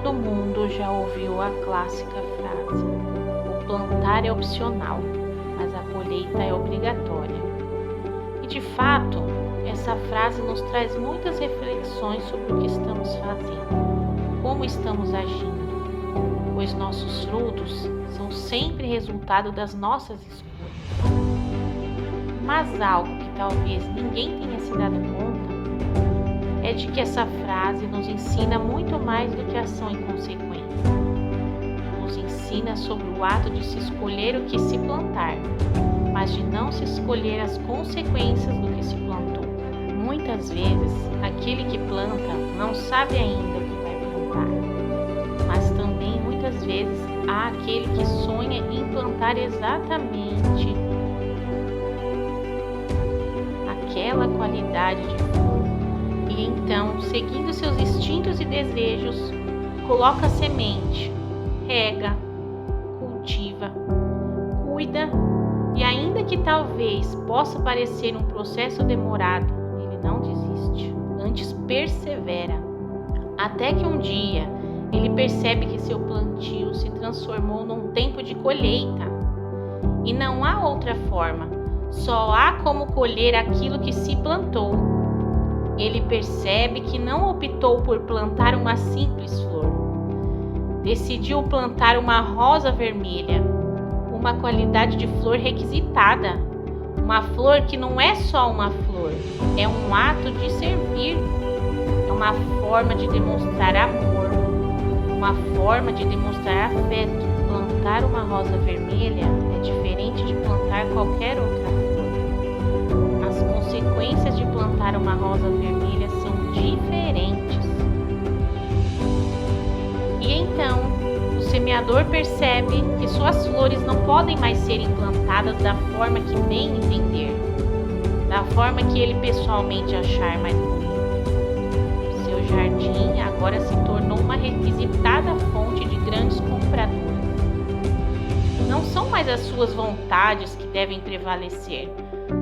Todo mundo já ouviu a clássica frase: o plantar é opcional, mas a colheita é obrigatória. E de fato, essa frase nos traz muitas reflexões sobre o que estamos fazendo, como estamos agindo, pois nossos frutos são sempre resultado das nossas escolhas. Mas algo que talvez ninguém tenha se dado conta é de que essa frase nos ensina muito mais do que ação e consequência. Nos ensina sobre o ato de se escolher o que se plantar, mas de não se escolher as consequências do que se plantou. Muitas vezes, aquele que planta não sabe ainda o que vai plantar, mas também muitas vezes há aquele que sonha em plantar exatamente aquela qualidade de flor. E então, seguindo seus instintos e desejos, coloca a semente, rega, cultiva, cuida e ainda que talvez possa parecer um processo demorado, ele não desiste, antes persevera, até que um dia ele percebe que seu plantio se transformou num tempo de colheita. E não há outra forma, só há como colher aquilo que se plantou. Ele percebe que não optou por plantar uma simples flor. Decidiu plantar uma rosa vermelha, uma qualidade de flor requisitada. Uma flor que não é só uma flor, é um ato de servir. É uma forma de demonstrar amor, uma forma de demonstrar afeto. Plantar uma rosa vermelha é diferente de plantar qualquer outra flor. As consequências de plantar uma rosa vermelha são diferentes. E então, o semeador percebe que suas flores não podem mais serem plantadas da forma que bem entender, da forma que ele pessoalmente achar mais bonita. Seu jardim agora se tornou uma requisitada fonte de grandes compradores. Não são mais as suas vontades que devem prevalecer,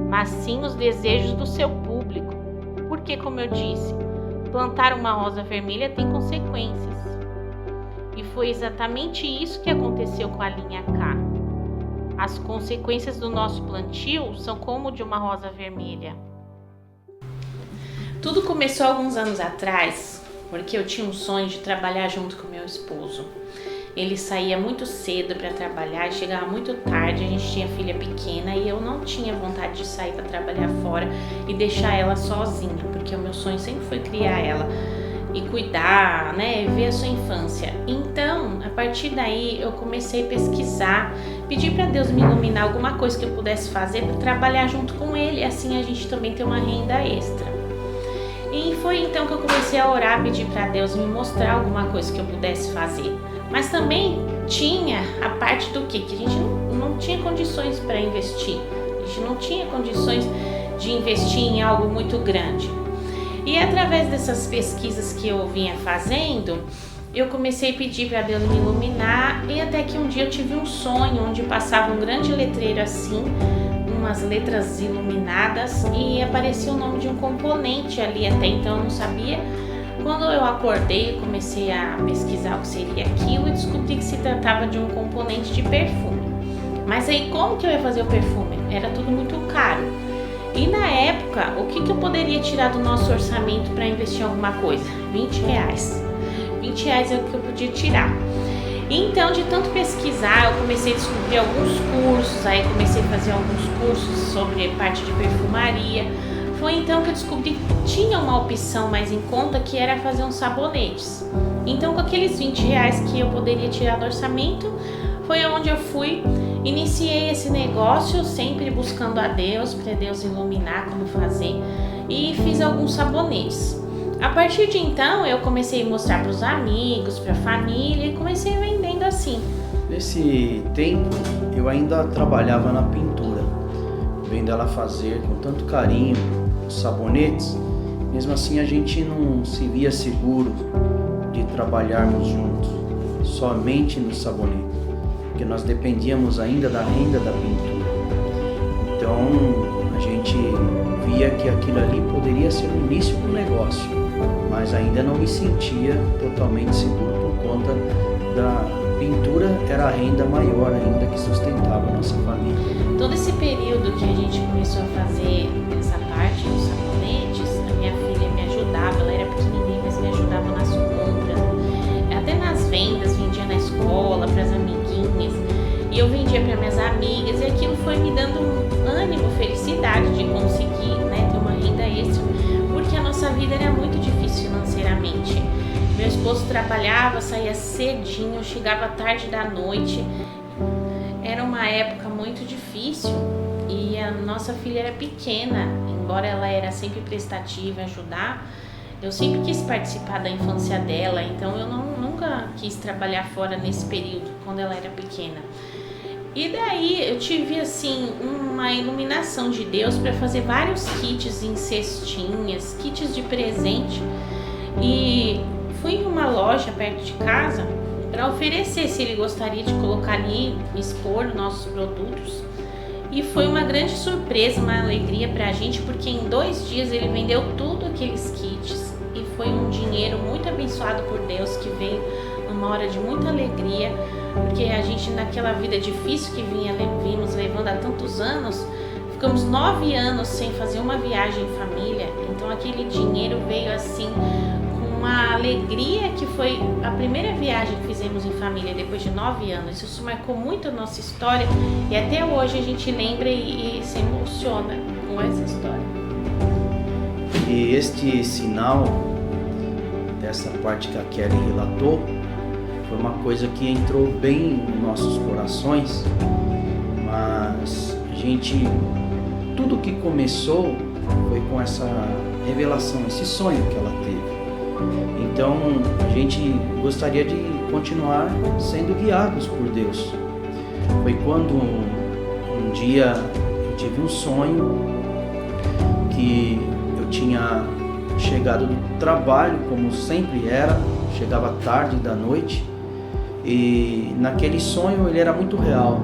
mas sim os desejos do seu público. Porque, como eu disse, plantar uma rosa vermelha tem consequências. E foi exatamente isso que aconteceu com a linha K. As consequências do nosso plantio são como de uma rosa vermelha. Tudo começou alguns anos atrás, porque eu tinha um sonho de trabalhar junto com meu esposo. Ele saía muito cedo para trabalhar e chegava muito tarde. A gente tinha filha pequena e eu não tinha vontade de sair para trabalhar fora e deixar ela sozinha, porque o meu sonho sempre foi criar ela e cuidar, ver a sua infância. Então, a partir daí, eu comecei a pesquisar, pedir para Deus me iluminar alguma coisa que eu pudesse fazer para trabalhar junto com ele, assim a gente também ter uma renda extra. E foi então que eu comecei a orar, pedir para Deus me mostrar alguma coisa que eu pudesse fazer. Mas também tinha a parte do que a gente não tinha condições para investir. A gente não tinha condições de investir em algo muito grande. E através dessas pesquisas que eu vinha fazendo, eu comecei a pedir para Deus me iluminar. E até que um dia eu tive um sonho onde passava um grande letreiro assim, umas letras iluminadas, e aparecia o nome de um componente ali. Até então eu não sabia. Quando eu acordei, eu comecei a pesquisar o que seria aquilo e descobri que se tratava de um componente de perfume. Mas aí como que eu ia fazer o perfume? Era tudo muito caro. E na época, o que eu poderia tirar do nosso orçamento para investir em alguma coisa? R$20. R$20 é o que eu podia tirar. Então, de tanto pesquisar, eu comecei a descobrir alguns cursos, aí comecei a fazer alguns cursos sobre parte de perfumaria. Foi então que eu descobri que tinha uma opção mais em conta, que era fazer uns sabonetes. Então, com aqueles R$20 que eu poderia tirar do orçamento, foi onde eu iniciei esse negócio, sempre buscando a Deus, para Deus iluminar como fazer, e fiz alguns sabonetes. A partir de então, eu comecei a mostrar para os amigos, para a família, e comecei vendendo assim. Nesse tempo, eu ainda trabalhava na pintura, vendo ela fazer com tanto carinho os sabonetes. Mesmo assim, a gente não se via seguro de trabalharmos juntos, somente no sabonete, porque nós dependíamos ainda da renda da pintura. Então, a gente via que aquilo ali poderia ser o início do negócio. mas ainda não me sentia totalmente seguro por conta da pintura, era a renda maior ainda que sustentava a nossa família. Todo esse período que a gente começou a fazer essa parte dos sabonetes, a minha filha me ajudava, ela era pequenininha, mas me ajudava nas compras, até nas vendas, vendia na escola, para as amiguinhas, e eu vendia para minhas amigas, e aquilo foi me dando um ânimo, felicidade de conseguir, né, ter uma renda extra, porque a nossa vida era muito difícil financeiramente. Meu esposo trabalhava, saía cedinho, chegava tarde da noite. Era uma época muito difícil e a nossa filha era pequena, embora ela era sempre prestativa, ajudar. Eu sempre quis participar da infância dela, então eu nunca quis trabalhar fora nesse período, quando ela era pequena. E daí eu tive assim uma iluminação de Deus para fazer vários kits em cestinhas, kits de presente, e fui em uma loja perto de casa para oferecer se ele gostaria de colocar ali, expor nossos produtos. E foi uma grande surpresa, uma alegria para a gente, porque em 2 dias ele vendeu tudo aqueles kits e foi um dinheiro muito abençoado por Deus, que veio numa hora de muita alegria, porque a gente, naquela vida difícil que vimos levando há tantos anos, ficamos 9 anos sem fazer uma viagem em família, então aquele dinheiro veio assim uma alegria, que foi a primeira viagem que fizemos em família depois de 9 anos. Isso marcou muito a nossa história e até hoje a gente lembra e se emociona com essa história. E este sinal dessa parte que a Kelly relatou foi uma coisa que entrou bem nos nossos corações, mas tudo que começou foi com essa revelação, esse sonho que ela teve. Então a gente gostaria de continuar sendo guiados por Deus. Foi quando um dia eu tive um sonho que eu tinha chegado do trabalho, como sempre era, chegava tarde da noite, e naquele sonho ele era muito real.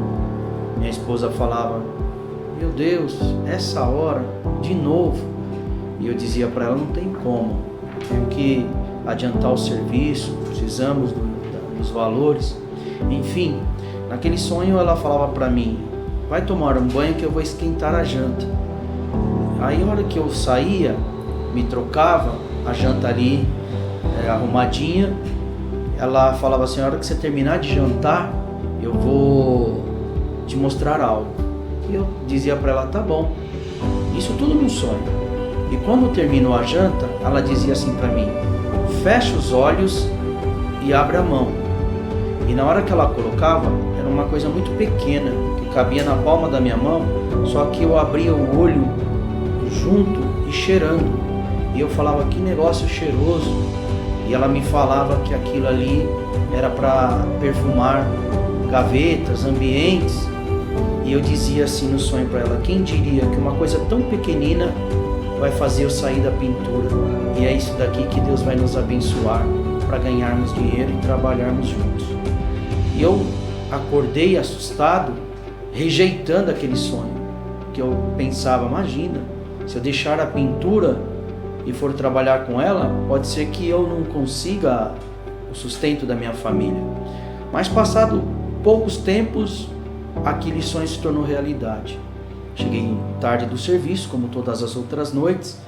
Minha esposa falava: meu Deus, essa hora, de novo. E eu dizia para ela: não tem como, tenho que adiantar o serviço, precisamos dos valores. Enfim, naquele sonho ela falava para mim: vai tomar um banho que eu vou esquentar a janta. Aí a hora que eu saía, me trocava, a janta ali arrumadinha, ela falava assim: a hora que você terminar de jantar, eu vou te mostrar algo. E eu dizia para ela: tá bom. Isso tudo num sonho. E quando terminou a janta, ela dizia assim para mim: fecha os olhos e abre a mão. E na hora que ela colocava, era uma coisa muito pequena, que cabia na palma da minha mão, só que eu abria o olho junto e cheirando. E eu falava: que negócio cheiroso. E ela me falava que aquilo ali era para perfumar gavetas, ambientes. E eu dizia assim no sonho para ela: quem diria que uma coisa tão pequenina vai fazer eu sair da pintura? E é isso daqui que Deus vai nos abençoar para ganharmos dinheiro e trabalharmos juntos. E eu acordei assustado, rejeitando aquele sonho, que eu pensava: imagina, se eu deixar a pintura e for trabalhar com ela, pode ser que eu não consiga o sustento da minha família. Mas passado poucos tempos, aquele sonho se tornou realidade. Cheguei tarde do serviço, como todas as outras noites,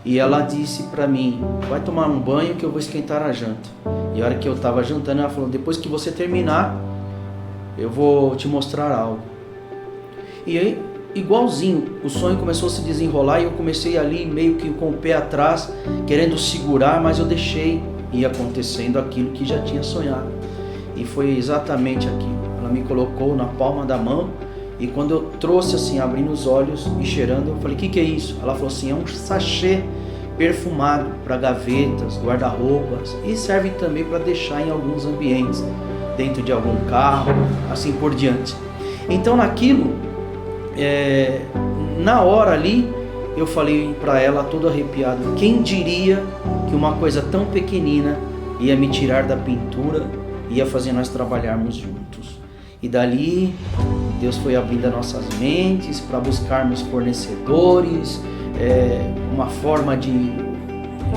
e ela disse para mim: vai tomar um banho que eu vou esquentar a janta. E a hora que eu estava jantando, ela falou: depois que você terminar, eu vou te mostrar algo. E aí, igualzinho, o sonho começou a se desenrolar e eu comecei ali meio que com o pé atrás, querendo segurar, mas eu deixei ir acontecendo aquilo que já tinha sonhado. E foi exatamente aquilo. Ela me colocou na palma da mão, e quando eu trouxe assim, abrindo os olhos e cheirando, eu falei: o que é isso? Ela falou assim: é um sachê perfumado para gavetas, guarda-roupas, e serve também para deixar em alguns ambientes, dentro de algum carro, assim por diante. Então naquilo, na hora ali, eu falei para ela todo arrepiado: quem diria que uma coisa tão pequenina ia me tirar da pintura, ia fazer nós trabalharmos juntos. E dali Deus foi abrindo as nossas mentes para buscarmos fornecedores, uma forma de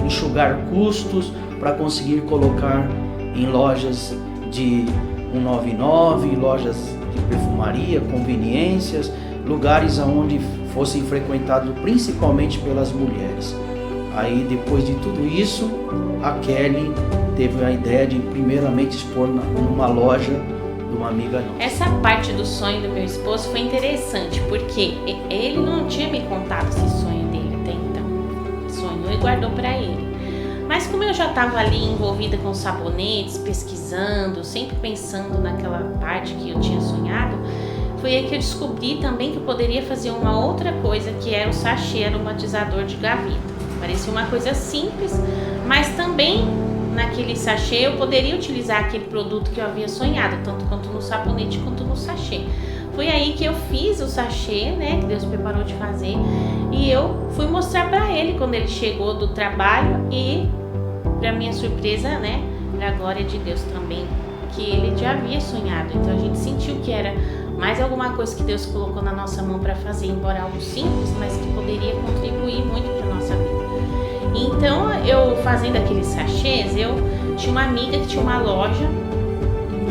enxugar custos para conseguir colocar em lojas de 199, lojas de perfumaria, conveniências, lugares onde fossem frequentados principalmente pelas mulheres. Aí, depois de tudo isso, a Kelly teve a ideia de primeiramente expor numa loja de uma amiga nossa. Essa parte do sonho do meu esposo foi interessante, porque ele não tinha me contado esse sonho dele até então. Sonhou e guardou para ele. Mas como eu já estava ali envolvida com sabonetes, pesquisando, sempre pensando naquela parte que eu tinha sonhado, foi aí que eu descobri também que eu poderia fazer uma outra coisa, que era o sachê aromatizador de gavita. Parecia uma coisa simples, mas também naquele sachê eu poderia utilizar aquele produto que eu havia sonhado, tanto quanto no sabonete quanto no sachê. Foi aí que eu fiz o sachê, né, que Deus preparou de fazer, e eu fui mostrar para ele quando ele chegou do trabalho e, para minha surpresa, né, para a glória de Deus também, que ele já havia sonhado. Então a gente sentiu que era mais alguma coisa que Deus colocou na nossa mão para fazer, embora algo simples, mas que poderia contribuir muito para nossa vida. Então, eu fazendo aqueles sachês, eu tinha uma amiga que tinha uma loja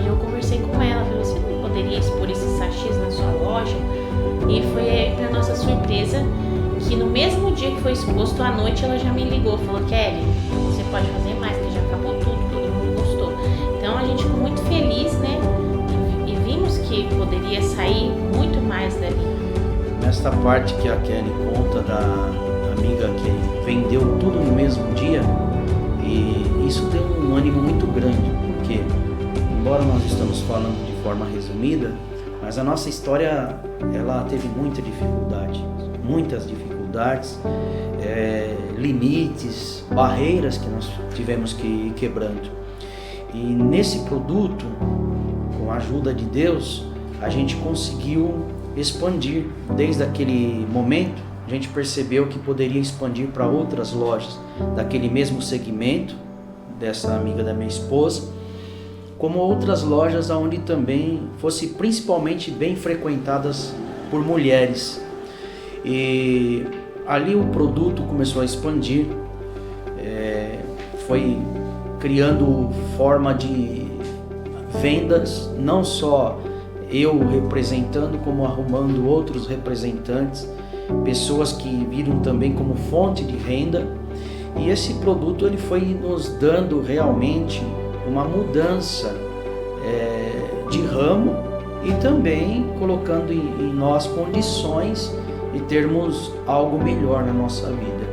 e eu conversei com ela, falei, você não poderia expor esses sachês na sua loja? E foi aí, para nossa surpresa, que no mesmo dia que foi exposto à noite, ela já me ligou, falou, Kelly, você pode fazer mais, que já acabou tudo, todo mundo gostou. Então, a gente ficou muito feliz, né? E vimos que poderia sair muito mais dali. Nesta parte que a Kelly conta da amiga que vendeu tudo no mesmo dia, e isso deu um ânimo muito grande, porque embora nós estamos falando de forma resumida, mas a nossa história ela teve muita dificuldade, muitas dificuldades, limites, barreiras que nós tivemos que ir quebrando. E nesse produto, com a ajuda de Deus, a gente conseguiu expandir. Desde aquele momento a gente percebeu que poderia expandir para outras lojas daquele mesmo segmento dessa amiga da minha esposa, como outras lojas onde também fosse principalmente bem frequentadas por mulheres. E ali o produto começou a expandir, foi criando forma de vendas, não só eu representando, como arrumando outros representantes, pessoas que viram também como fonte de renda. E esse produto ele foi nos dando realmente uma mudança de ramo e também colocando em nós condições de termos algo melhor na nossa vida.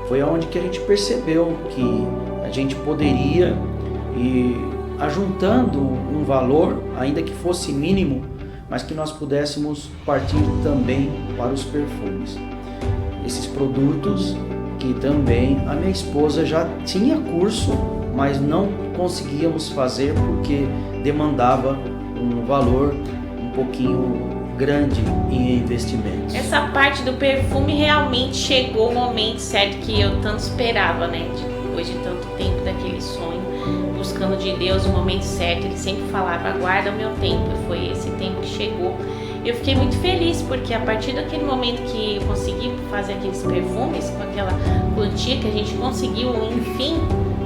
Foi onde que a gente percebeu que a gente poderia ir ajuntando um valor, ainda que fosse mínimo, mas que nós pudéssemos partir também para os perfumes. Esses produtos que também a minha esposa já tinha curso, mas não conseguíamos fazer porque demandava um valor um pouquinho grande em investimentos. Essa parte do perfume realmente chegou o momento certo que eu tanto esperava, né? Depois de tanto tempo daquele sonho, buscando de Deus o momento certo, ele sempre falava, aguarda o meu tempo, e foi esse tempo que chegou. Eu fiquei muito feliz, porque a partir daquele momento que eu consegui fazer aqueles perfumes, com aquela quantia que a gente conseguiu, enfim,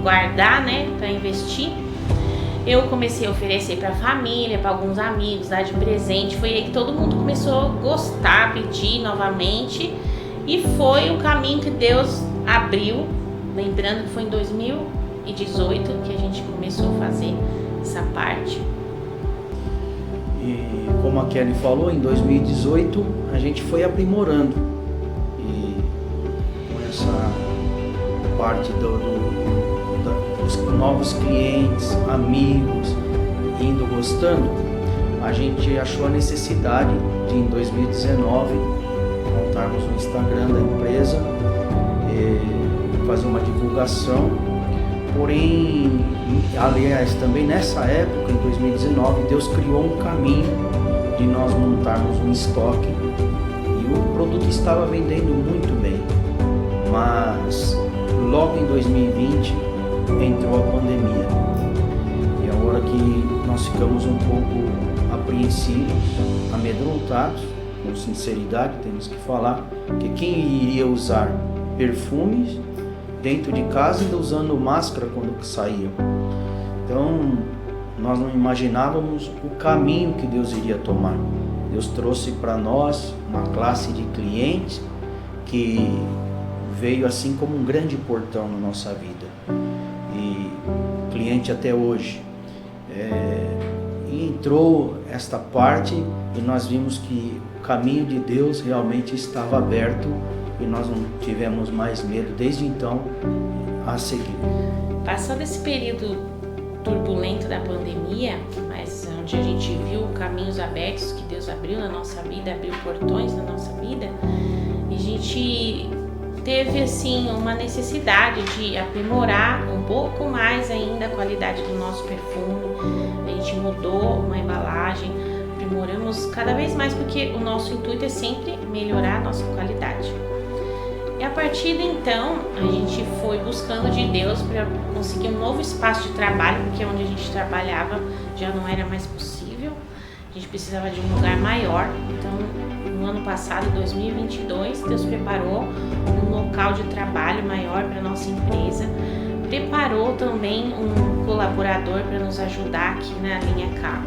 guardar, né, para investir, eu comecei a oferecer para a família, para alguns amigos, dar de presente. Foi aí que todo mundo começou a gostar, pedir novamente, e foi o caminho que Deus abriu. Lembrando que foi em 2018 que a gente começou a fazer essa parte. E como a Kelly falou, em 2018 a gente foi aprimorando, e com essa parte dos novos clientes, amigos, indo gostando, a gente achou a necessidade de em 2019 montarmos o Instagram da empresa, fazer uma divulgação. Porém, aliás, também nessa época, em 2019, Deus criou um caminho de nós montarmos um estoque, e o produto estava vendendo muito bem, mas logo em 2020 entrou a pandemia, e a hora que nós ficamos um pouco apreensivos, amedrontados, com sinceridade temos que falar, que quem iria usar perfumes dentro de casa ainda usando máscara quando saíam. Então, nós não imaginávamos o caminho que Deus iria tomar. Deus trouxe para nós uma classe de clientes que veio assim como um grande portão na nossa vida. E cliente até hoje. E entrou esta parte e nós vimos que o caminho de Deus realmente estava aberto e nós não tivemos mais medo desde então a seguir. Passando esse período turbulento da pandemia, mas onde a gente viu caminhos abertos que Deus abriu na nossa vida, abriu portões na nossa vida, e a gente teve assim uma necessidade de aprimorar um pouco mais ainda a qualidade do nosso perfume. A gente mudou uma embalagem, aprimoramos cada vez mais, porque o nosso intuito é sempre melhorar a nossa qualidade. E a partir de então, a gente foi buscando de Deus para conseguir um novo espaço de trabalho, porque onde a gente trabalhava já não era mais possível. A gente precisava de um lugar maior. Então, no ano passado, 2022, Deus preparou um local de trabalho maior para nossa empresa. Preparou também um colaborador para nos ajudar aqui na linha K.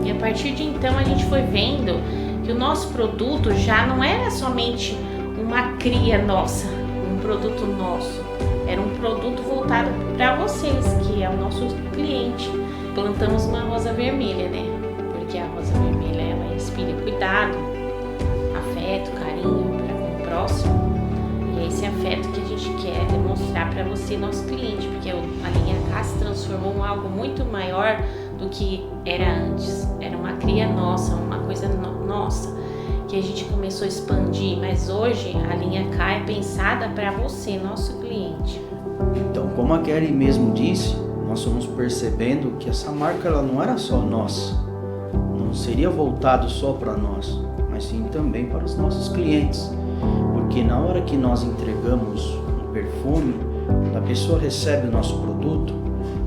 E a partir de então, a gente foi vendo que o nosso produto já não era somente uma cria nossa, um produto nosso, era um produto voltado para vocês, que é o nosso cliente. Plantamos uma rosa vermelha, né? Porque a rosa vermelha, ela inspira cuidado, afeto, carinho para com o próximo. E é esse afeto que a gente quer demonstrar para você, nosso cliente, porque a linha K se transformou em algo muito maior do que era antes. Era uma cria nossa, uma coisa nossa, que a gente começou a expandir, mas hoje a linha K é pensada para você, nosso cliente. Então, como a Kelly mesmo disse, nós fomos percebendo que essa marca ela não era só nossa, não seria voltado só para nós, mas sim também para os nossos clientes, porque na hora que nós entregamos um perfume, a pessoa recebe o nosso produto,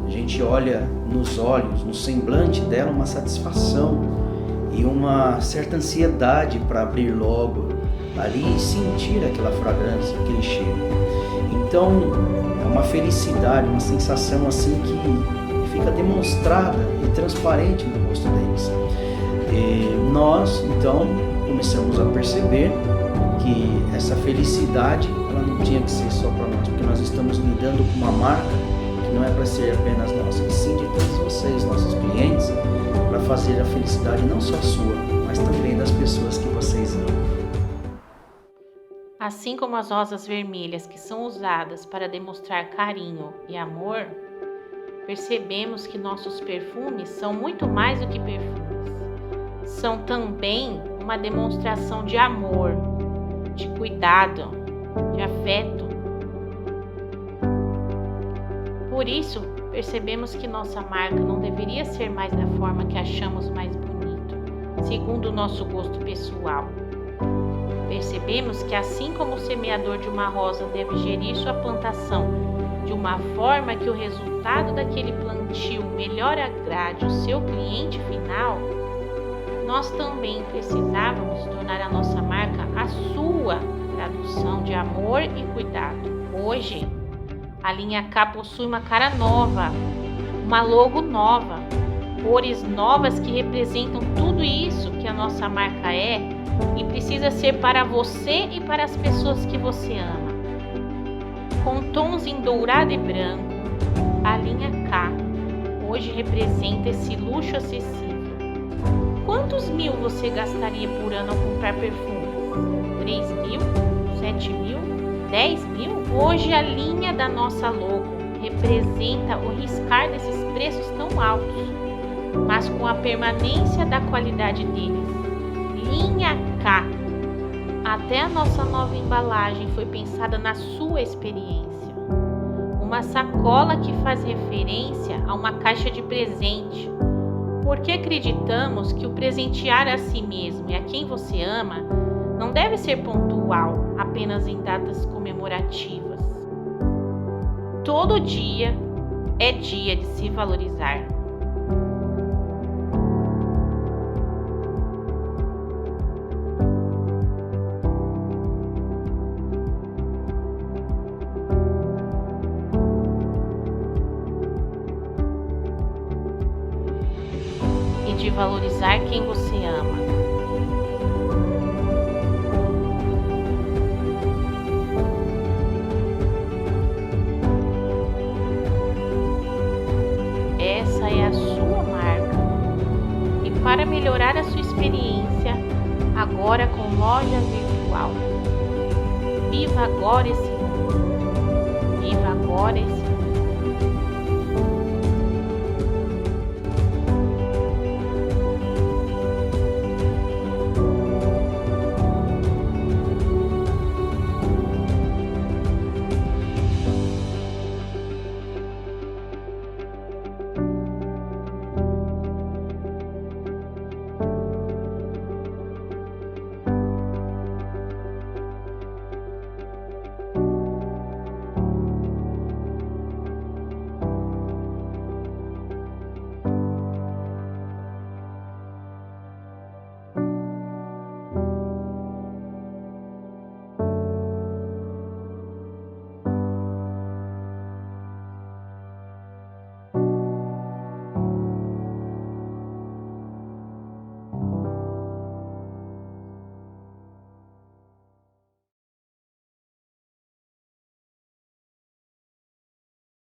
a gente olha nos olhos, no semblante dela uma satisfação e uma certa ansiedade para abrir logo ali e sentir aquela fragrância, aquele cheiro. Então é uma felicidade, uma sensação assim que fica demonstrada e transparente no rosto deles. E nós então começamos a perceber que essa felicidade ela não tinha que ser só para nós, porque nós estamos lidando com uma marca que não é para ser apenas nossa, e sim de todos vocês, nossos clientes, para fazer a felicidade não só sua, mas também das pessoas que vocês amam. Assim como as rosas vermelhas que são usadas para demonstrar carinho e amor, percebemos que nossos perfumes são muito mais do que perfumes. São também uma demonstração de amor, de cuidado, de afeto. Por isso, percebemos que nossa marca não deveria ser mais da forma que achamos mais bonito, segundo o nosso gosto pessoal. Percebemos que assim como o semeador de uma rosa deve gerir sua plantação de uma forma que o resultado daquele plantio melhor agrade o seu cliente final, nós também precisávamos tornar a nossa marca a sua tradução de amor e cuidado. Hoje, a linha K possui uma cara nova, uma logo nova, cores novas que representam tudo isso que a nossa marca é e precisa ser para você e para as pessoas que você ama. Com tons em dourado e branco, a linha K hoje representa esse luxo acessível. Quantos mil você gastaria por ano ao comprar perfume? 3 mil? 7 mil? 10 mil? Hoje a linha da nossa logo representa o riscar desses preços tão altos, mas com a permanência da qualidade deles. Linha K. Até a nossa nova embalagem foi pensada na sua experiência. Uma sacola que faz referência a uma caixa de presente, porque acreditamos que o presentear a si mesmo e a quem você ama não deve ser pontual, apenas em datas comemorativas. Todo dia é dia de se valorizar. de valorizar quem você ama. Essa é a sua marca. E para melhorar a sua experiência, agora com loja virtual. Viva agora esse mundo. Viva agora esse